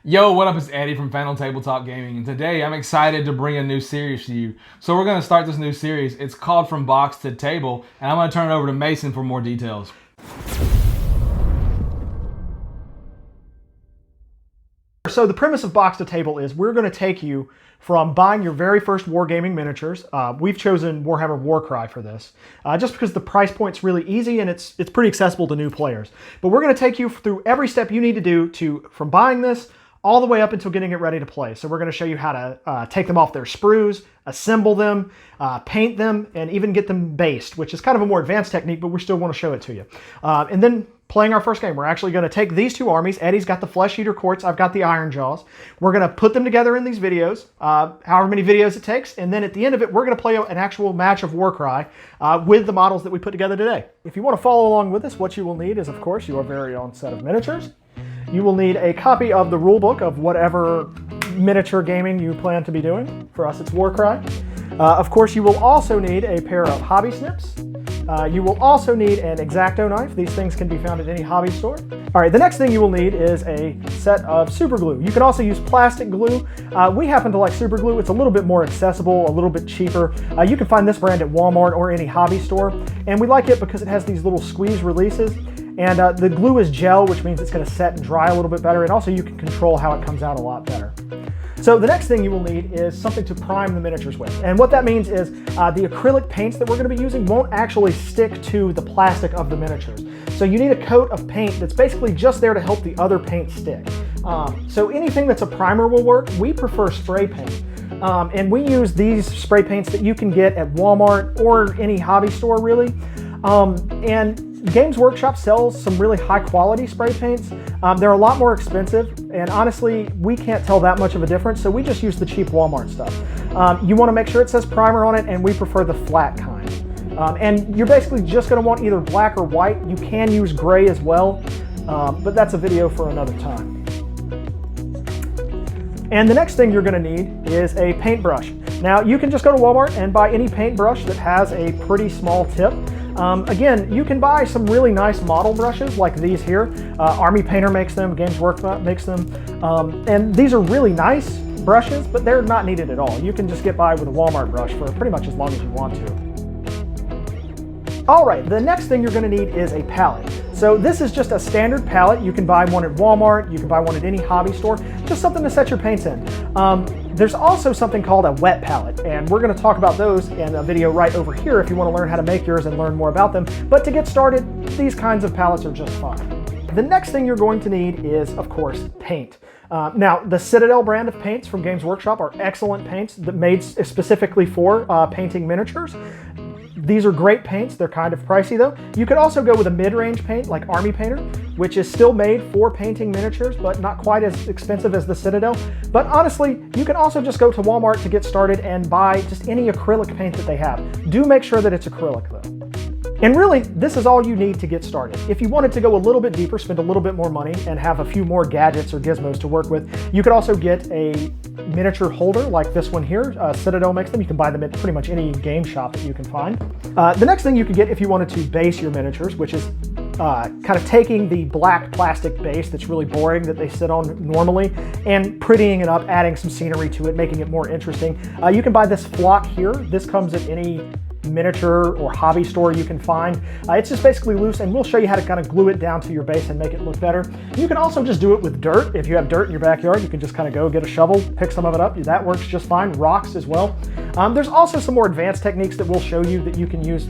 Yo, what up? It's Eddie from Tabletop Gaming, and today I'm excited to bring a new series to you. So we're going to start this new series. It's called From Box to Table, and I'm going to turn it over to Mason for more details. So the premise of Box to Table is we're going to take you from buying your very first wargaming miniatures. We've chosen Warhammer Warcry for this, just because the price point's really easy and it's pretty accessible to new players. But we're going to take you through every step you need to do from buying this all the way up until getting it ready to play. So we're going to show you how to take them off their sprues, assemble them, paint them, and even get them based, which is kind of a more advanced technique, but we still want to show it to you. And then playing our first game, we're actually going to take these two armies. Eddie's got the Flesh Eater Courts, I've got the Iron Jaws. We're going to put them together in these videos, however many videos it takes, and then at the end of it, we're going to play an actual match of Warcry with the models that we put together today. If you want to follow along with us, what you will need is, of course, your very own set of miniatures. You will need a copy of the rule book of whatever miniature gaming you plan to be doing. For us, it's Warcry. Of course, you will also need a pair of hobby snips. You will also need an X-Acto knife. These things can be found at any hobby store. All right, the next thing you will need is a set of super glue. You can also use plastic glue. We happen to like super glue. It's a little bit more accessible, a little bit cheaper. You can find this brand at Walmart or any hobby store. And we like it because it has these little squeeze releases. And the glue is gel, which means it's going to set and dry a little bit better. And also you can control how it comes out a lot better. So the next thing you will need is something to prime the miniatures with. And what that means is the acrylic paints that we're going to be using won't actually stick to the plastic of the miniatures. So you need a coat of paint that's basically just there to help the other paint stick. So anything that's a primer will work. We prefer spray paint. And we use these spray paints that you can get at Walmart or any hobby store really. And Games Workshop sells some really high quality spray paints. They're a lot more expensive, and honestly, we can't tell that much of a difference, so we just use the cheap Walmart stuff. You want to make sure it says primer on it, and we prefer the flat kind. And you're basically just going to want either black or white. You can use gray as well, but that's a video for another time. And the next thing you're going to need is a paintbrush. Now, you can just go to Walmart and buy any paintbrush that has a pretty small tip. Again, you can buy some really nice model brushes like these here. Army Painter makes them, Games Workshop makes them. And these are really nice brushes, but they're not needed at all. You can just get by with a Walmart brush for pretty much as long as you want to. All right, the next thing you're going to need is a palette. So this is just a standard palette. You can buy one at Walmart, you can buy one at any hobby store, just something to set your paints in. There's also something called a wet palette, and we're going to talk about those in a video right over here if you want to learn how to make yours and learn more about them. But to get started, these kinds of palettes are just fine. The next thing you're going to need is, of course, paint. Now, the Citadel brand of paints from Games Workshop are excellent paints that made specifically for painting miniatures. These are great paints. They're kind of pricey though. You could also go with a mid-range paint like Army Painter, which is still made for painting miniatures, but not quite as expensive as the Citadel. But honestly, you can also just go to Walmart to get started and buy just any acrylic paint that they have. Do make sure that it's acrylic though. And really, this is all you need to get started. If you wanted to go a little bit deeper, spend a little bit more money, and have a few more gadgets or gizmos to work with, you could also get a miniature holder like this one here. Citadel makes them. You can buy them at pretty much any game shop that you can find. The next thing you could get if you wanted to base your miniatures, which is kind of taking the black plastic base that's really boring that they sit on normally and prettying it up, adding some scenery to it, making it more interesting. You can buy this flock here. This comes at any miniature or hobby store you can find. It's just basically loose, and we'll show you how to kind of glue it down to your base and make it look better. You can also just do it with dirt. If you have dirt in your backyard, you can just kind of go get a shovel, pick some of it up. That works just fine. Rocks as well. There's also some more advanced techniques that we'll show you that you can use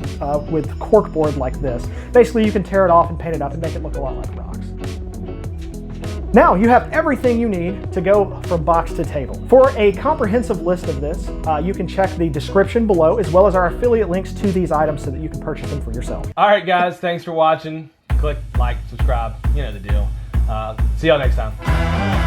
with corkboard like this. Basically, you can tear it off and paint it up and make it look a lot like rocks. Now you have everything you need to go from box to table. For a comprehensive list of this, you can check the description below, as well as our affiliate links to these items so that you can purchase them for yourself. All right, guys, thanks for watching. Click like, subscribe, you know the deal. See y'all next time.